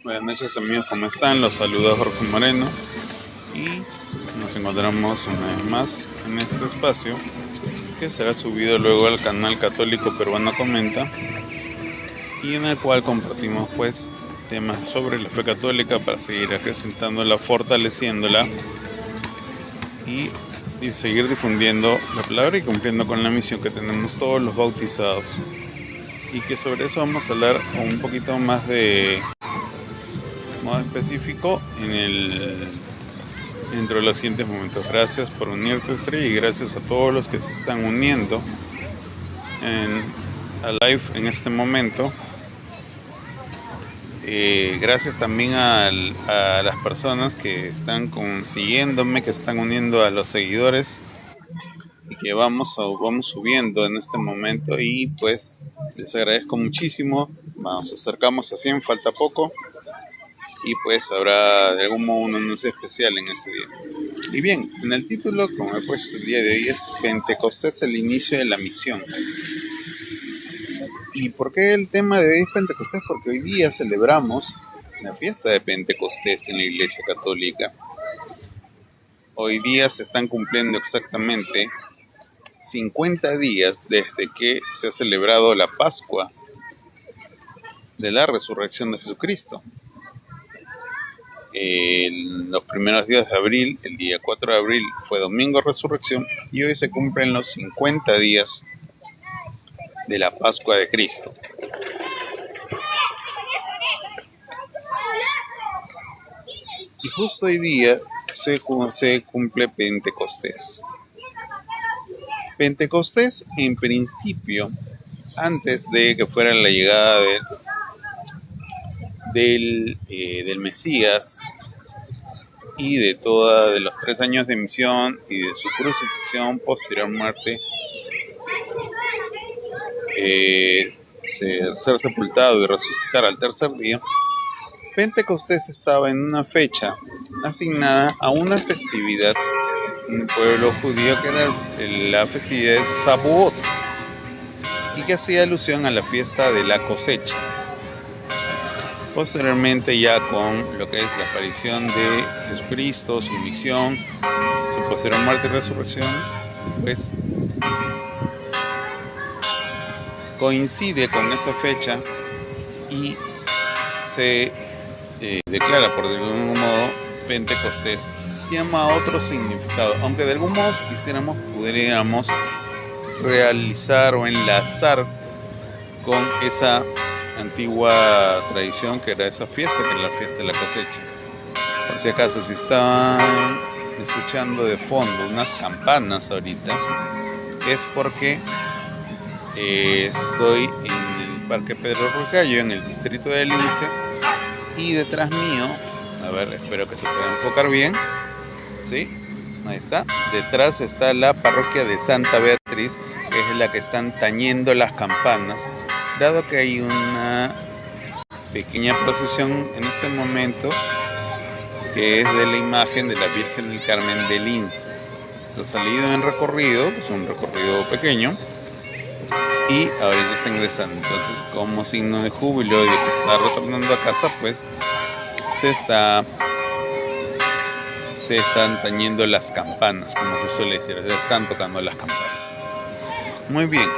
Buenas noches amigos, ¿cómo están? Los saluda Jorge Moreno y nos encontramos una vez más en este espacio que será subido luego al canal Católico Peruano Comenta y en el cual compartimos pues temas sobre la fe católica para seguir acrecentándola, fortaleciéndola y seguir difundiendo la palabra y cumpliendo con la misión que tenemos todos los bautizados, y que sobre eso vamos a hablar un poquito más de modo específico dentro de los siguientes momentos. Gracias por unirte, Estrella, y gracias a todos los que se están uniendo a live en este momento. Gracias también a las personas que están siguiéndome, que están uniendo a los seguidores y que vamos subiendo en este momento, y pues les agradezco muchísimo. Nos acercamos a 100, falta poco, y pues habrá de algún modo un anuncio especial en ese día. Y bien, en el título, como he puesto el día de hoy, es Pentecostés, el inicio de la misión. ¿Y por qué el tema de hoy es Pentecostés? Porque hoy día celebramos la fiesta de Pentecostés en la Iglesia Católica. Hoy día se están cumpliendo exactamente 50 días desde que se ha celebrado la Pascua de la resurrección de Jesucristo. Los primeros días de abril, el día 4 de abril fue domingo de resurrección, y hoy se cumplen los 50 días de la Pascua de Cristo. Y justo hoy día se cumple Pentecostés. Pentecostés, en principio, antes de que fuera la llegada del Mesías y de los 3 años de misión y de su crucifixión, posterior muerte, ser sepultado y resucitar al tercer día, Pentecostés estaba en una fecha asignada a una festividad en el pueblo judío, que era la festividad de Shavuot, y que hacía alusión a la fiesta de la cosecha. Posteriormente, ya con lo que es la aparición de Jesucristo, su misión, su posterior muerte y resurrección, pues coincide con esa fecha y se declara por de algún modo Pentecostés. Llama otro significado, aunque de algún modo, si quisiéramos, podríamos realizar o enlazar con esa antigua tradición que era esa fiesta, que era la fiesta de la cosecha. Por si acaso, si estaban escuchando de fondo unas campanas ahorita, es porque estoy en el Parque Pedro Ruiz Gallo, en el distrito de Lince, y detrás mío, a ver, espero que se pueda enfocar bien, ¿sí? Ahí está. Detrás está la parroquia de Santa Beatriz, que es la que están tañendo las campanas, dado que hay una pequeña procesión en este momento que es de la imagen de la Virgen del Carmen de Lince. Se ha salido en recorrido, es un recorrido pequeño, y ahorita está ingresando. Entonces, como signo de júbilo y de que está retornando a casa, pues se están tañendo las campanas, como se suele decir, se están tocando las campanas. Muy bien,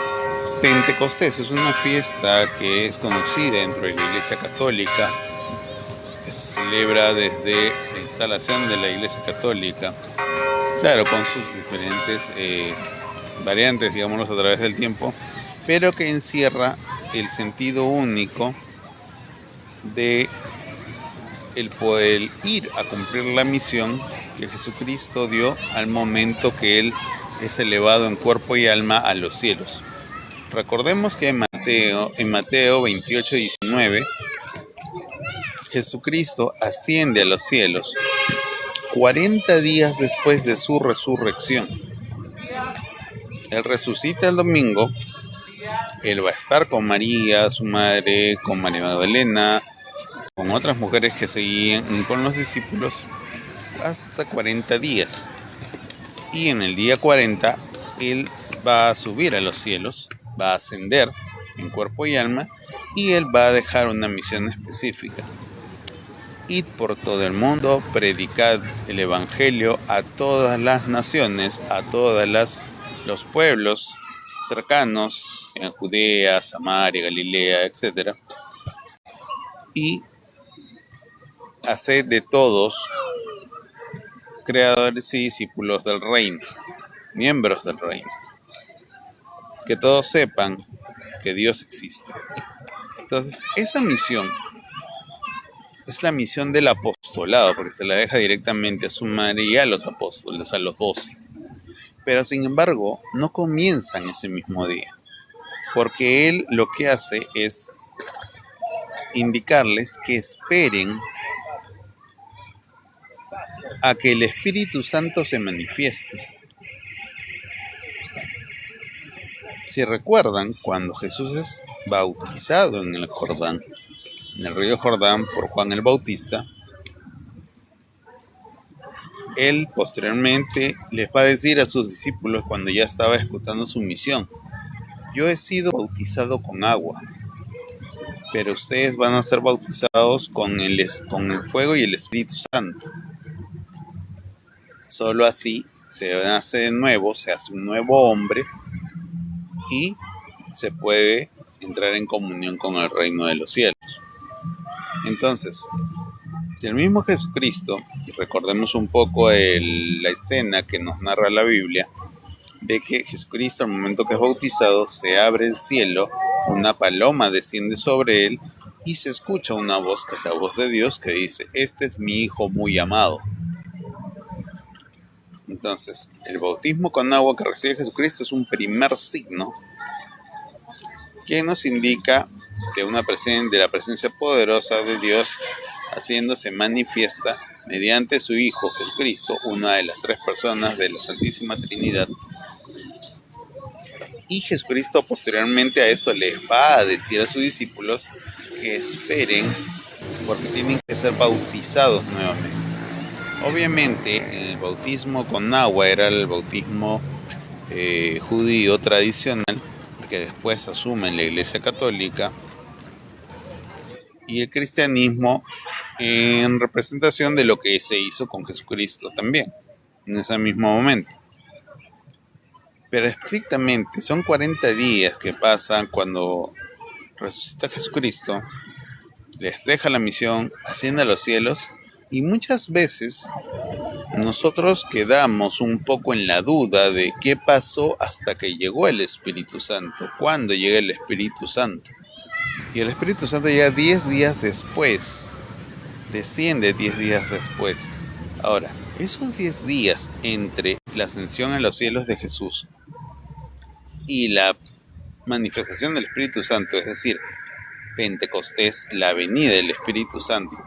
Pentecostés es una fiesta que es conocida dentro de la Iglesia Católica, que se celebra desde la instalación de la Iglesia Católica, claro, con sus diferentes variantes, digámoslo, a través del tiempo, pero que encierra el sentido único de el poder ir a cumplir la misión que Jesucristo dio al momento que Él es elevado en cuerpo y alma a los cielos. Recordemos que en Mateo 28:19, Jesucristo asciende a los cielos 40 días después de su resurrección. Él resucita el domingo. Él va a estar con María, su madre, con María Magdalena, con otras mujeres que seguían con los discípulos hasta 40 días. Y en el día 40, Él va a subir a los cielos, va a ascender en cuerpo y alma, y Él va a dejar una misión específica. id por todo el mundo, predicad el evangelio a todas las naciones, a todos los pueblos cercanos, en Judea, Samaria, Galilea, etc. Y haced de todos creadores y discípulos del reino, miembros del reino. Que todos sepan que Dios existe. Entonces, esa misión es la misión del apostolado, porque se la deja directamente a su madre y a los apóstoles, a los 12. Pero sin embargo, no comienzan ese mismo día, porque él lo que hace es indicarles que esperen a que el Espíritu Santo se manifieste. Si recuerdan, cuando Jesús es bautizado en el Jordán, en el río Jordán por Juan el Bautista, él posteriormente les va a decir a sus discípulos cuando ya estaba ejecutando su misión: yo he sido bautizado con agua, pero ustedes van a ser bautizados con el fuego y el Espíritu Santo. Solo así se nace de nuevo, se hace un nuevo hombre y se puede entrar en comunión con el reino de los cielos. Entonces, si el mismo Jesucristo, y recordemos un poco la escena que nos narra la Biblia, de que Jesucristo al momento que es bautizado se abre el cielo, una paloma desciende sobre él y se escucha una voz que es la voz de Dios que dice: este es mi Hijo muy amado. Entonces, el bautismo con agua que recibe Jesucristo es un primer signo que nos indica de la presencia poderosa de Dios haciéndose manifiesta mediante su Hijo Jesucristo, una de las 3 personas de la Santísima Trinidad. Y Jesucristo posteriormente a esto les va a decir a sus discípulos que esperen, porque tienen que ser bautizados nuevamente. Obviamente el bautismo con agua era el bautismo judío tradicional, que después asumen la Iglesia Católica, y el cristianismo en representación de lo que se hizo con Jesucristo también, en ese mismo momento. Pero estrictamente son 40 días que pasan cuando resucita Jesucristo, les deja la misión, asciende a los cielos, y muchas veces nosotros quedamos un poco en la duda de qué pasó hasta que llegó el Espíritu Santo. ¿Cuándo llega el Espíritu Santo? Y el Espíritu Santo llega 10 días después, desciende 10 días después. Ahora, esos 10 días entre la ascensión a los cielos de Jesús y la manifestación del Espíritu Santo, es decir, Pentecostés, la venida del Espíritu Santo,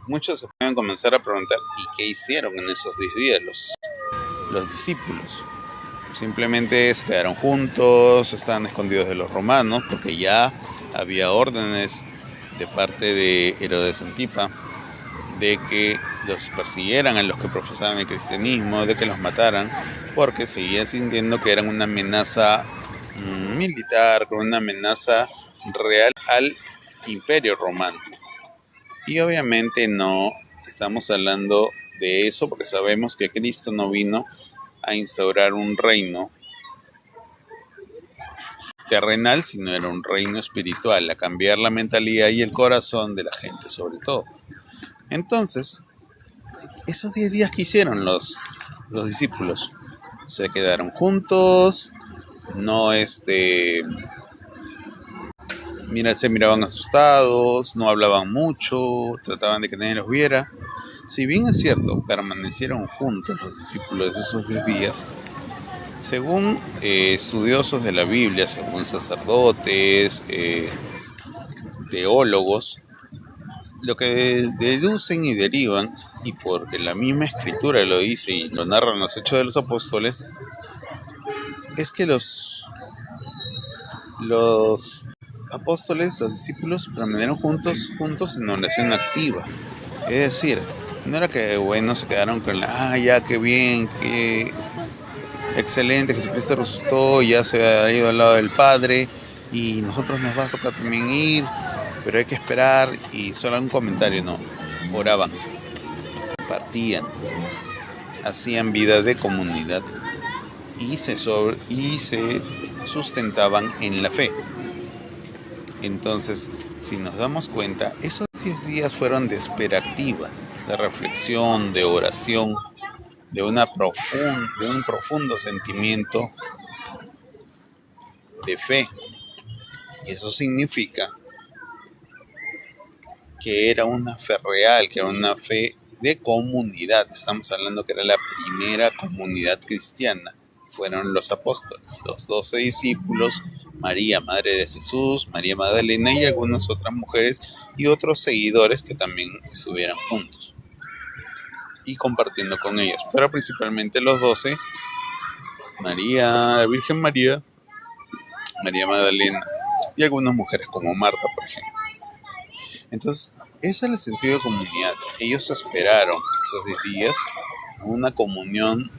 muchos se pueden comenzar a preguntar: ¿y qué hicieron en esos 10 días los discípulos? Simplemente se quedaron juntos, estaban escondidos de los romanos, porque ya había órdenes de parte de Herodes Antipa de que los persiguieran a los que profesaban el cristianismo, de que los mataran, porque seguían sintiendo que eran una amenaza militar, una amenaza real al imperio romano. Y obviamente no estamos hablando de eso, porque sabemos que Cristo no vino a instaurar un reino terrenal, sino era un reino espiritual, a cambiar la mentalidad y el corazón de la gente sobre todo. Entonces, esos 10 días que hicieron los discípulos, se quedaron juntos, se miraban asustados, no hablaban mucho, trataban de que nadie los viera. Si bien es cierto, permanecieron juntos los discípulos esos 10 días, según estudiosos de la Biblia, según sacerdotes, teólogos, lo que deducen y derivan, y porque la misma Escritura lo dice y lo narran los Hechos de los Apóstoles, es que los apóstoles, los discípulos, permanecieron juntos en oración activa. Es decir, no era que se quedaron con ya, qué bien, qué excelente, Jesucristo resucitó, ya se ha ido al lado del Padre y nosotros nos va a tocar también ir. pero hay que esperar. Y solo un comentario, no, oraban, partían, hacían vida de comunidad y se sustentaban en la fe. Entonces, si nos damos cuenta, esos 10 días fueron de espera activa, de reflexión, de oración, de un profundo sentimiento de fe. Y eso significa que era una fe real, que era una fe de comunidad. Estamos hablando que era la primera comunidad cristiana. Fueron los apóstoles, los 12 discípulos, María, madre de Jesús, María Magdalena y algunas otras mujeres y otros seguidores que también estuvieran juntos y compartiendo con ellos. Pero principalmente los 12, María, la Virgen María, María Magdalena y algunas mujeres como Marta, por ejemplo. Entonces, ese es el sentido de comunidad. Ellos esperaron esos 10 días, una comunión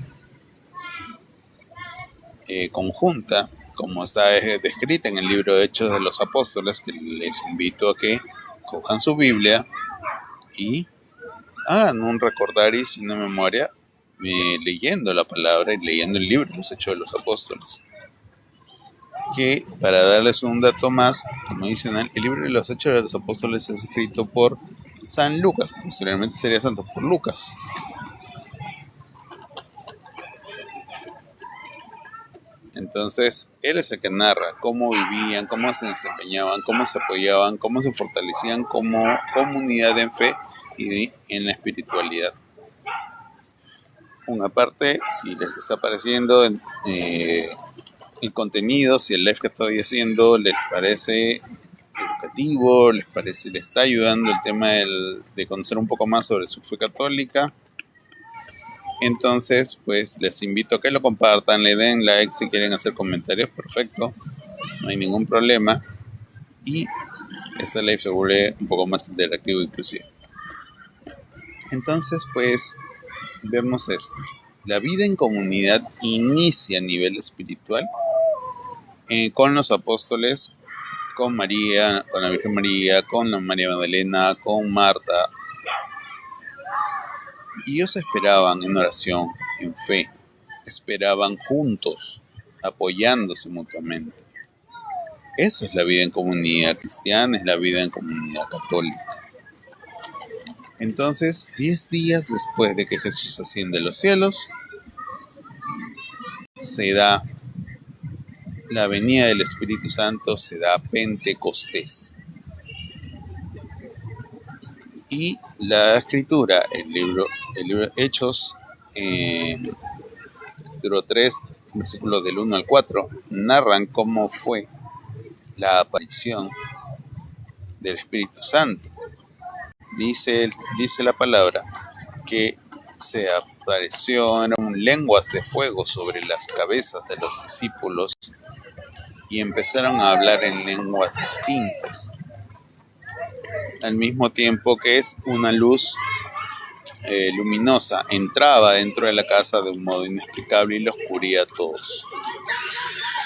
conjunta, como está descrita en el libro de Hechos de los Apóstoles, que les invito a que cojan su Biblia y hagan un recordaris y una memoria leyendo la palabra y leyendo el libro de los Hechos de los Apóstoles. Que, para darles un dato más, como dicen, el libro de los Hechos de los Apóstoles es escrito por San Lucas, posteriormente sería santo por Lucas. Entonces, él es el que narra cómo vivían, cómo se desempeñaban, cómo se apoyaban, cómo se fortalecían como comunidad en fe y en la espiritualidad. Una parte, si les está pareciendo el contenido, si el live que estoy haciendo les parece educativo, les está ayudando el tema de conocer un poco más sobre su fe católica, entonces pues les invito a que lo compartan, le den like si quieren hacer comentarios, perfecto, no hay ningún problema, y este live se vuelve un poco más interactivo inclusive. Entonces pues vemos esto. La vida en comunidad inicia a nivel espiritual con los apóstoles, con María, con la Virgen María, con la María Magdalena, con Marta. Y ellos esperaban en oración, en fe, esperaban juntos, apoyándose mutuamente. Eso es la vida en comunidad cristiana, es la vida en comunidad católica. Entonces, 10 días después de que Jesús asciende a los cielos, se da la venida del Espíritu Santo, se da Pentecostés. Y la escritura, el libro Hechos, capítulo 3, versículos del 1 al 4, narran cómo fue la aparición del Espíritu Santo. Dice la palabra que se apareció en lenguas de fuego sobre las cabezas de los discípulos y empezaron a hablar en lenguas distintas, al mismo tiempo que es una luz luminosa entraba dentro de la casa de un modo inexplicable y los cubría a todos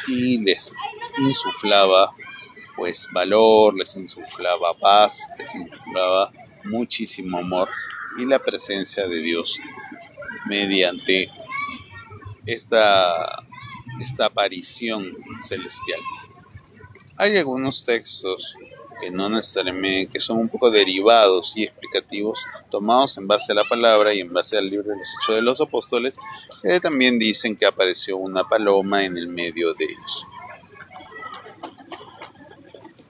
y les insuflaba pues valor, les insuflaba paz, les insuflaba muchísimo amor y la presencia de Dios mediante esta aparición celestial. Hay algunos textos que no necesariamente, que son un poco derivados y explicativos, tomados en base a la palabra y en base al libro de los Hechos de los Apóstoles, que también dicen que apareció una paloma en el medio de ellos.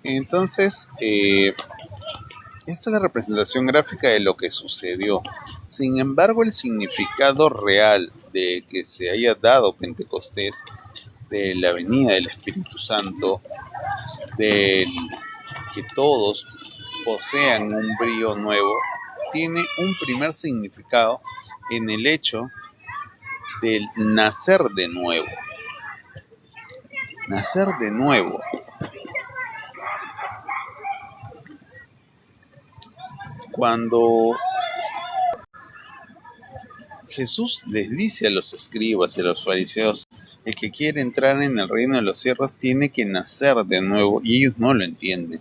Entonces, esta es la representación gráfica de lo que sucedió. Sin embargo, el significado real de que se haya dado Pentecostés, de la venida del Espíritu Santo, de que todos posean un brío nuevo, tiene un primer significado en el hecho del nacer de nuevo. Nacer de nuevo. Cuando Jesús les dice a los escribas y a los fariseos, el que quiere entrar en el reino de los cielos tiene que nacer de nuevo, y ellos no lo entienden.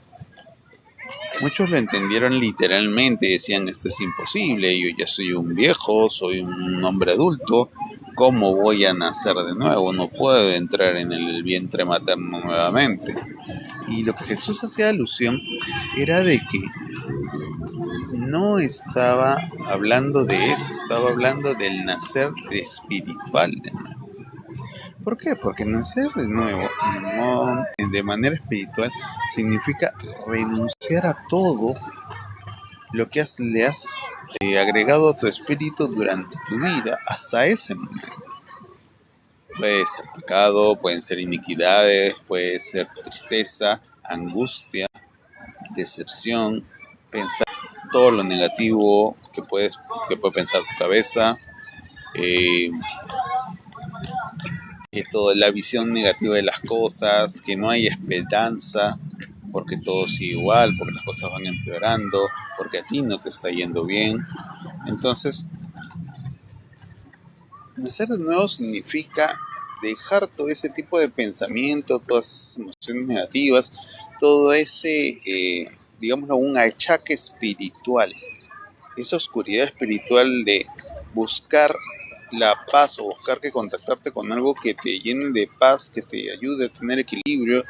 Muchos lo entendieron literalmente, decían esto es imposible, yo ya soy un viejo, soy un hombre adulto, ¿cómo voy a nacer de nuevo? No puedo entrar en el vientre materno nuevamente. Y lo que Jesús hacía alusión era de que no estaba hablando de eso, estaba hablando del nacer espiritual de nuevo. ¿Por qué? Porque nacer de nuevo, de manera espiritual, significa renunciar a todo lo que le has agregado a tu espíritu durante tu vida hasta ese momento. Puede ser pecado, pueden ser iniquidades, puede ser tristeza, angustia, decepción, pensar todo lo negativo que puede pensar tu cabeza, que toda la visión negativa de las cosas, que no hay esperanza, porque todo sigue igual, porque las cosas van empeorando, porque a ti no te está yendo bien. Entonces, nacer de nuevo significa dejar todo ese tipo de pensamiento, todas esas emociones negativas, todo ese, digámoslo, un achaque espiritual, esa oscuridad espiritual de buscar la paz o buscar que contactarte con algo que te llene de paz, que te ayude a tener equilibrio,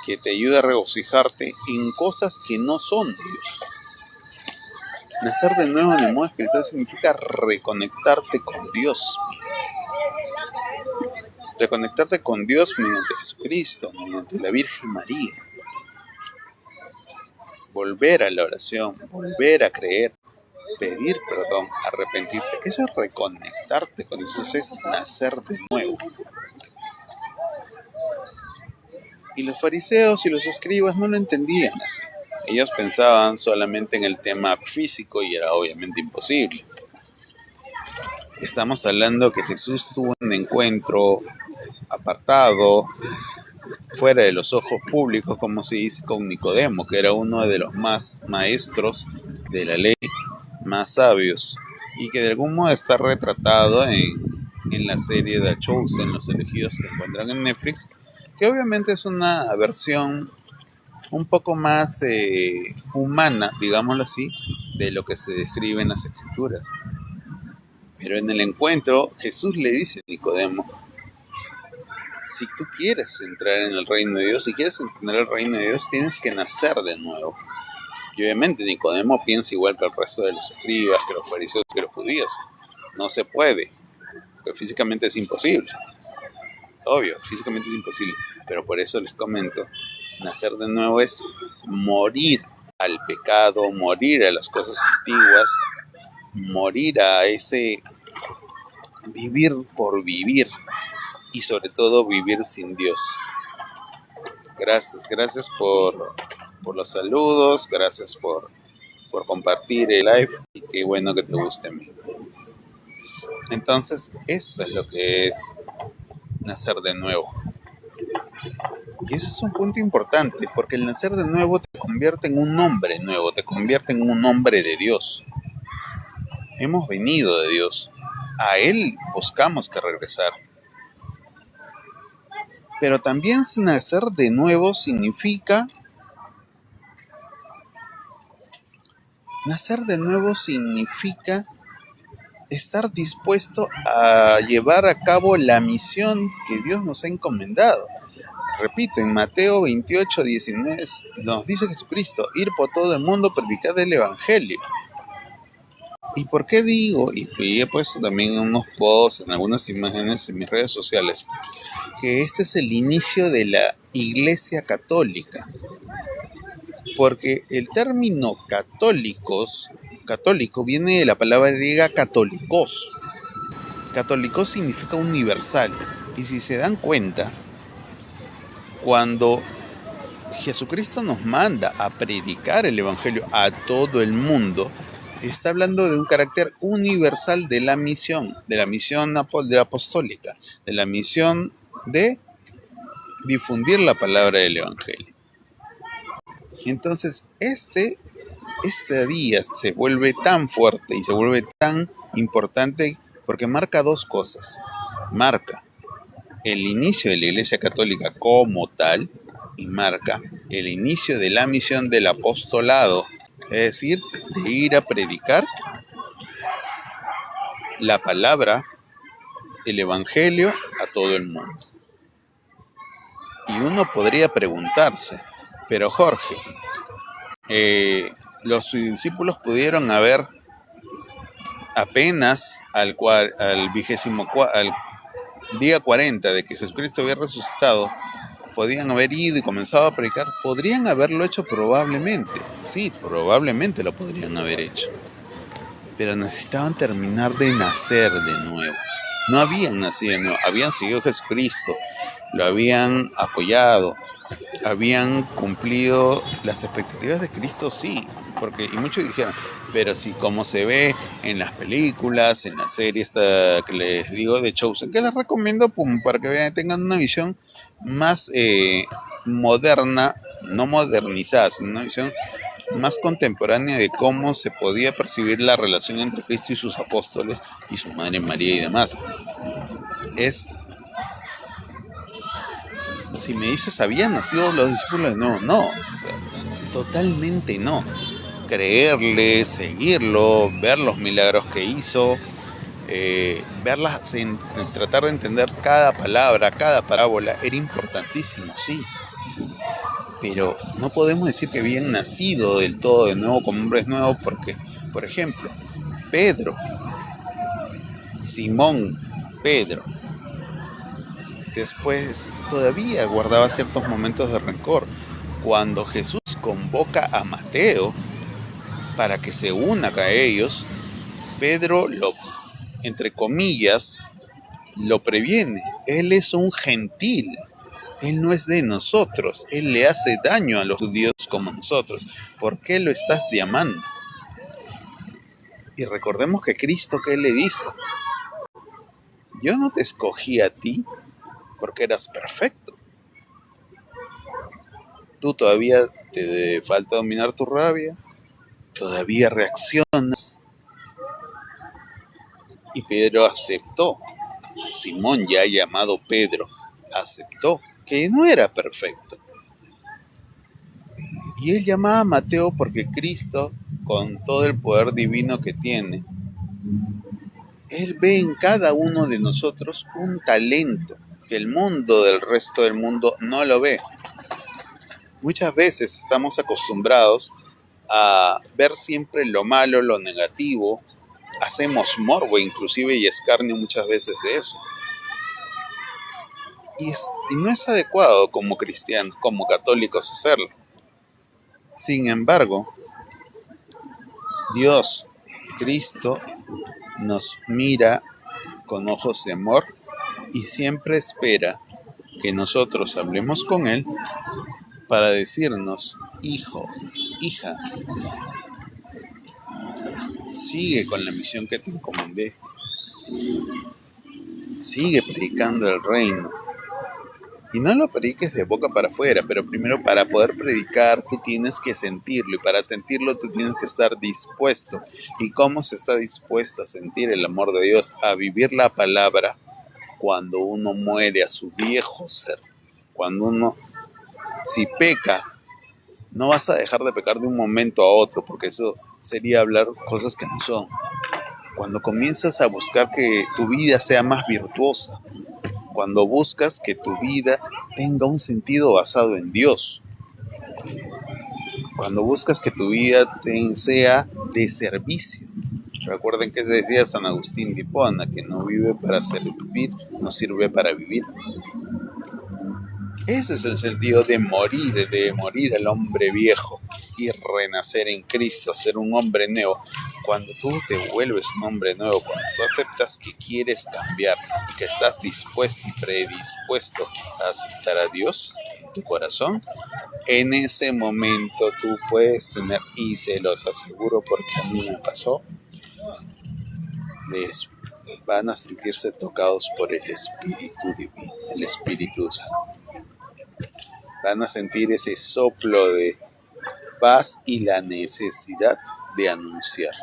que te ayude a regocijarte en cosas que no son Dios. Nacer de nuevo en el modo espiritual significa reconectarte con Dios. Reconectarte con Dios mediante Jesucristo, mediante la Virgen María. Volver a la oración, volver a creer, pedir perdón, arrepentirte. Eso es reconectarte con Dios, eso es nacer de nuevo. Y los fariseos y los escribas no lo entendían así. Ellos pensaban solamente en el tema físico y era obviamente imposible. Estamos hablando que Jesús tuvo un encuentro apartado, fuera de los ojos públicos, como se dice, con Nicodemo, que era uno de los más maestros de la ley, más sabios, y que de algún modo está retratado en la serie The Chosen, Los Elegidos, que encuentran en Netflix, que obviamente es una versión un poco más humana, digámoslo así, de lo que se describe en las Escrituras. Pero en el encuentro, Jesús le dice a Nicodemo, si tú quieres entrar en el reino de Dios, si quieres entender el reino de Dios, tienes que nacer de nuevo. Y obviamente Nicodemo piensa igual que el resto de los escribas, que los fariseos, que los judíos. No se puede, porque físicamente es imposible. Obvio, físicamente es imposible. Pero por eso les comento, nacer de nuevo es morir al pecado, morir a las cosas antiguas, morir a ese vivir por vivir y sobre todo vivir sin Dios. Gracias por los saludos, gracias por compartir el live y qué bueno que te guste a mí. Entonces, esto es lo que es nacer de nuevo. Y ese es un punto importante, porque el nacer de nuevo te convierte en un hombre nuevo, te convierte en un hombre de Dios. Hemos venido de Dios, a Él buscamos que regresar. Pero también nacer de nuevo significa estar dispuesto a llevar a cabo la misión que Dios nos ha encomendado. Repito, en Mateo 28:19 nos dice Jesucristo, ir por todo el mundo, predicar el Evangelio. ¿Y por qué digo? Y he puesto también en unos posts, en algunas imágenes en mis redes sociales, que este es el inicio de la Iglesia Católica. Porque el término católico viene de la palabra griega católicos. Católicos significa universal. Y si se dan cuenta, cuando Jesucristo nos manda a predicar el Evangelio a todo el mundo, está hablando de un carácter universal de la misión apostólica, de la misión de difundir la palabra del Evangelio. Entonces, este día se vuelve tan fuerte y se vuelve tan importante porque marca dos cosas. Marca el inicio de la Iglesia Católica como tal y marca el inicio de la misión del apostolado, es decir, de ir a predicar la palabra, el evangelio a todo el mundo. Y uno podría preguntarse, pero Jorge, los discípulos pudieron haber apenas al día 40 de que Jesucristo había resucitado, podían haber ido y comenzado a predicar. Podrían haberlo hecho probablemente. Sí, probablemente lo podrían haber hecho. Pero necesitaban terminar de nacer de nuevo. No habían nacido de nuevo. Habían seguido a Jesucristo. Lo habían apoyado. Habían cumplido las expectativas de Cristo, sí. Y muchos dijeron, pero si como se ve en las películas, en la serie esta que les digo de Chosen, que les recomiendo para que vean, tengan una visión más moderna, no modernizada, sino una visión más contemporánea de cómo se podía percibir la relación entre Cristo y sus apóstoles y su madre María y demás. Si me dices, ¿habían nacido los discípulos? No, o sea, totalmente no. Creerle, seguirlo, ver los milagros que hizo, tratar de entender cada palabra, cada parábola, era importantísimo, sí. Pero no podemos decir que habían nacido del todo de nuevo como hombres nuevos porque, por ejemplo, Simón Pedro, después todavía guardaba ciertos momentos de rencor. Cuando Jesús convoca a Mateo para que se una a ellos, Pedro entre comillas, lo previene. Él es un gentil. Él no es de nosotros. Él le hace daño a los judíos como nosotros. ¿Por qué lo estás llamando? Y recordemos que Cristo, ¿qué le dijo? Yo no te escogí a ti porque eras perfecto. Tú todavía te falta dominar tu rabia. Todavía reaccionas. Y Pedro aceptó. Simón, ya llamado Pedro, aceptó que no era perfecto. Y él llamaba a Mateo porque Cristo, con todo el poder divino que tiene, él ve en cada uno de nosotros un talento que del resto del mundo no lo ve. Muchas veces estamos acostumbrados a ver siempre lo malo, lo negativo. Hacemos morbo inclusive y escarnio muchas veces de eso. Y no es adecuado como cristianos, como católicos hacerlo. Sin embargo, Dios, Cristo, nos mira con ojos de amor y siempre espera que nosotros hablemos con Él para decirnos, hijo, hija, sigue con la misión que te encomendé. Sigue predicando el reino. Y no lo prediques de boca para afuera, pero primero para poder predicar tú tienes que sentirlo, y para sentirlo tú tienes que estar dispuesto. ¿Y cómo se está dispuesto a sentir el amor de Dios, a vivir la palabra? Cuando uno muere a su viejo ser, si peca, no vas a dejar de pecar de un momento a otro, porque eso sería hablar cosas que no son. Cuando comienzas a buscar que tu vida sea más virtuosa, cuando buscas que tu vida tenga un sentido basado en Dios, cuando buscas que tu vida sea de servicio. Recuerden que se decía San Agustín de Hipona, que no vive para servir, no sirve para vivir. Ese es el sentido de morir al hombre viejo y renacer en Cristo, ser un hombre nuevo. Cuando tú te vuelves un hombre nuevo, cuando tú aceptas que quieres cambiar, que estás dispuesto y predispuesto a aceptar a Dios en tu corazón, en ese momento tú puedes tener, y se los aseguro porque a mí me pasó, van a sentirse tocados por el Espíritu Divino, el Espíritu Santo. Van a sentir ese soplo de paz y la necesidad de anunciar.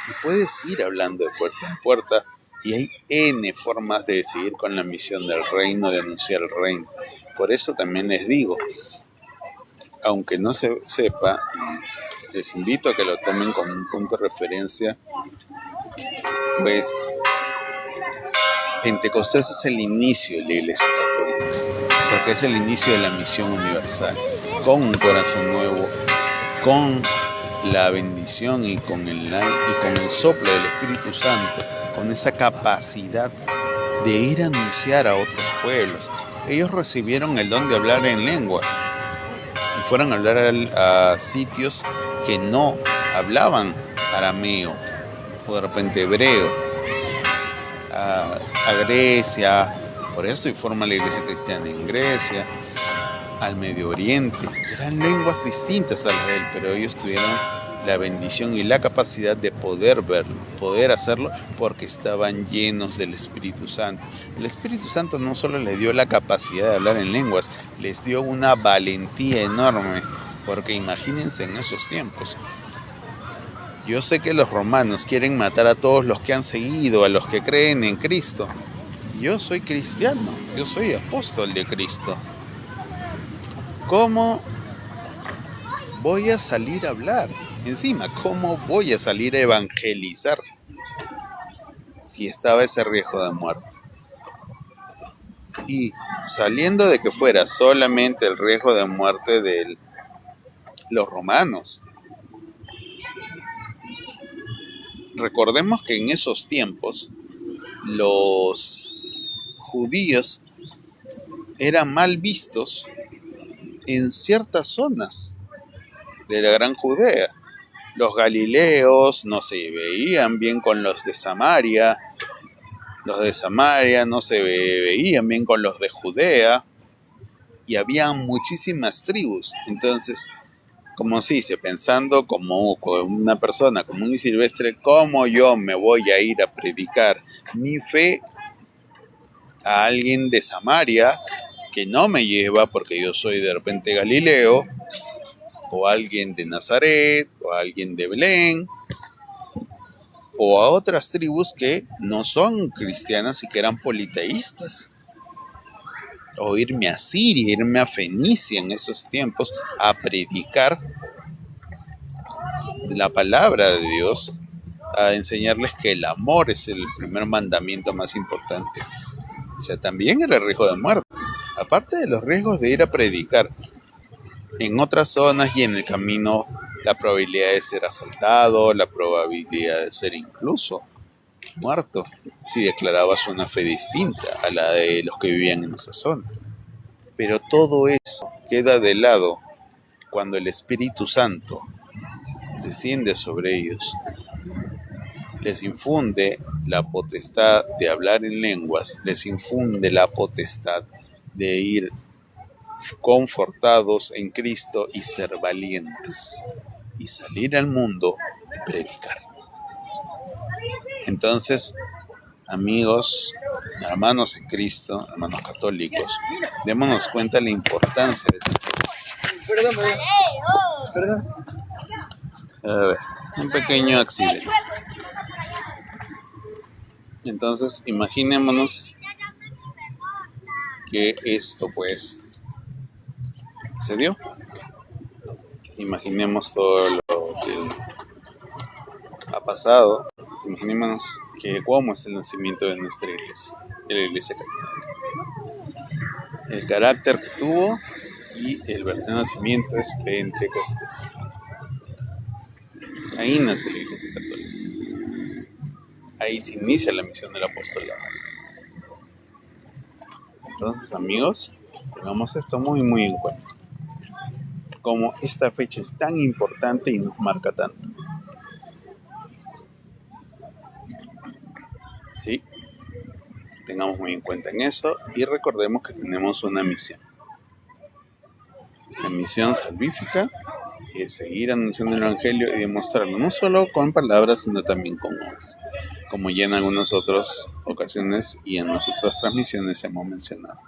Y puedes ir hablando de puerta en puerta, Y hay N formas de seguir con la misión del reino, de anunciar el reino. Por eso también les digo, aunque no se sepa, les invito a que lo tomen como un punto de referencia, pues Pentecostés es el inicio de la Iglesia Católica, porque es el inicio de la misión universal, con un corazón nuevo, con la bendición y con el soplo del Espíritu Santo, con esa capacidad de ir a anunciar a otros pueblos. Ellos recibieron el don de hablar en lenguas y fueron a hablar a sitios que no hablaban arameo o de repente hebreo, a Grecia, por eso y forma la iglesia cristiana en Grecia, al Medio Oriente. Eran lenguas distintas a las de él, pero ellos tuvieron la bendición y la capacidad de poder verlo, poder hacerlo, porque estaban llenos del Espíritu Santo. El Espíritu Santo no solo les dio la capacidad de hablar en lenguas, les dio una valentía enorme, porque imagínense en esos tiempos. Yo sé que los romanos quieren matar a todos los que han seguido, a los que creen en Cristo. Yo soy cristiano, yo soy apóstol de Cristo. ¿Cómo voy a salir a hablar? Encima, ¿cómo voy a salir a evangelizar si estaba ese riesgo de muerte? Y saliendo de que fuera solamente el riesgo de muerte de los romanos, recordemos que en esos tiempos los judíos eran mal vistos en ciertas zonas de la Gran Judea. Los galileos no se veían bien con los de Samaria no se veían bien con los de Judea, y había muchísimas tribus. Entonces, como se dice, pensando como una persona común y silvestre, ¿cómo yo me voy a ir a predicar mi fe a alguien de Samaria que no me lleva porque yo soy de repente Galileo, o alguien de Nazaret, o alguien de Belén, o a otras tribus que no son cristianas y que eran politeístas? O irme a Siria, irme a Fenicia en esos tiempos a predicar la palabra de Dios, a enseñarles que el amor es el primer mandamiento más importante. O sea, también era el riesgo de muerte. Aparte de los riesgos de ir a predicar en otras zonas y en el camino, la probabilidad de ser asaltado, la probabilidad de ser incluso muerto si declarabas una fe distinta a la de los que vivían en esa zona. Pero todo eso queda de lado cuando el Espíritu Santo desciende sobre ellos, les infunde la potestad de hablar en lenguas, les infunde la potestad de ir confortados en Cristo y ser valientes y salir al mundo y predicar. Entonces, amigos, hermanos en Cristo, hermanos católicos, démonos cuenta de la importancia de esto. Perdón. A ver, un pequeño accidente. Entonces, imaginémonos que esto pues se dio. Imaginemos todo lo que ha pasado. Imaginémonos que cómo es el nacimiento de nuestra iglesia, de la Iglesia Católica. El carácter que tuvo y el verdadero nacimiento es Pentecostés. Ahí nace la Iglesia Católica. Ahí se inicia la misión del apostolado. Entonces, amigos, tengamos esto muy muy en cuenta. Como esta fecha es tan importante y nos marca tanto. ¿Sí? Tengamos muy en cuenta en eso y recordemos que tenemos una misión. La misión salvífica es seguir anunciando el Evangelio y demostrarlo, no solo con palabras, sino también con obras, como ya en algunas otras ocasiones y en nuestras transmisiones hemos mencionado.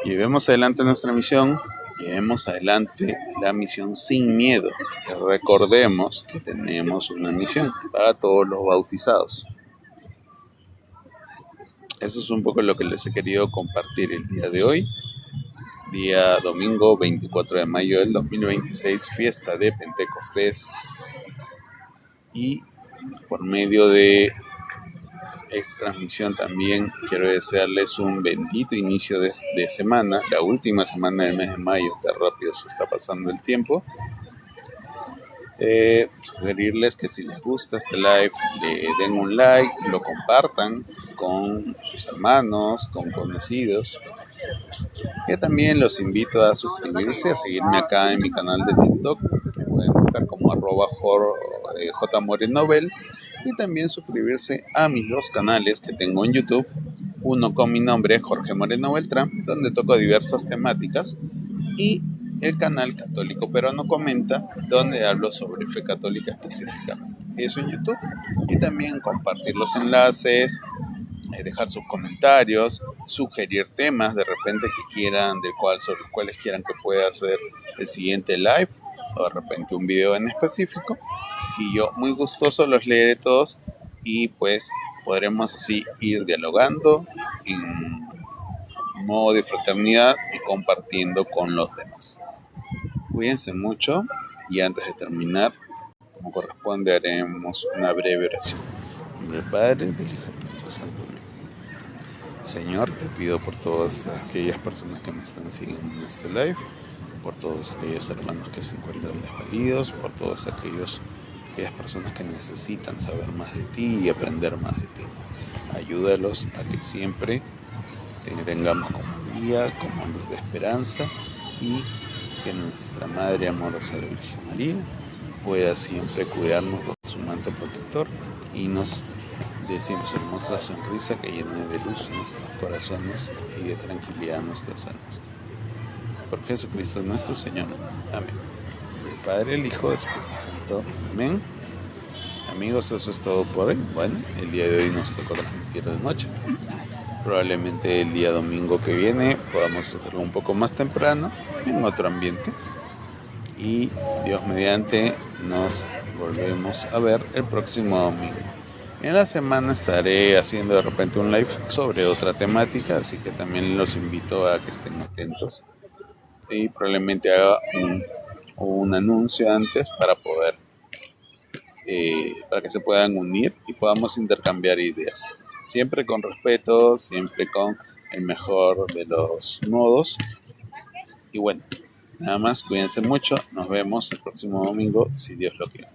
Llevemos adelante nuestra misión, llevemos adelante la misión sin miedo. Y recordemos que tenemos una misión para todos los bautizados. eso es un poco lo que les he querido compartir el día de hoy, día domingo 24 de mayo del 2026, fiesta de Pentecostés. Y por medio de esta transmisión también quiero desearles un bendito inicio de semana, la última semana del mes de mayo, que rápido se está pasando el tiempo. Sugerirles que si les gusta este live, le den un like, lo compartan con sus hermanos, con conocidos. Yo también los invito a suscribirse, a seguirme acá en mi canal de TikTok. Me pueden buscar como @jmorenovel. Y también suscribirse a mis dos canales que tengo en YouTube. Uno con mi nombre, Jorge Moreno Beltrán, donde toco diversas temáticas. Y el canal Católico Peruano Comenta, donde hablo sobre fe católica específicamente. Eso en YouTube. Y también compartir los enlaces, dejar sus comentarios, sugerir temas de repente que quieran, sobre los cuales quieran que pueda hacer el siguiente live, o de repente un video en específico. Y yo muy gustoso los leeré todos y pues podremos así ir dialogando en modo de fraternidad y compartiendo con los demás. Cuídense mucho y antes de terminar, como corresponde, haremos una breve oración. En nombre del Padre, del Hijo y del Espíritu Santo. Amén. Señor, te pido por todas aquellas personas que me están siguiendo en este live, por todos aquellos hermanos que se encuentran desvalidos, por todas aquellas personas que necesitan saber más de ti y aprender más de ti. Ayúdalos a que siempre te tengamos como guía, como luz de esperanza, y que nuestra Madre amorosa, la Virgen María, pueda siempre cuidarnos con su manto protector y nos dé siempre su hermosa sonrisa que llene de luz nuestros corazones y de tranquilidad nuestras almas. Por Jesucristo nuestro Señor. Amén. El Padre, el Hijo, el Espíritu Santo. Amén. Amigos, eso es todo por hoy. Bueno, el día de hoy nos tocó transmitir de noche. Probablemente el día domingo que viene podamos hacerlo un poco más temprano, en otro ambiente. Y Dios mediante, nos volvemos a ver el próximo domingo. En la semana estaré haciendo de repente un live sobre otra temática, así que también los invito a que estén atentos. Y probablemente haga un anuncio antes para poder para que se puedan unir y podamos intercambiar ideas, siempre con respeto, siempre con el mejor de los modos. Y bueno, nada más, cuídense mucho, nos vemos el próximo domingo si Dios lo quiere.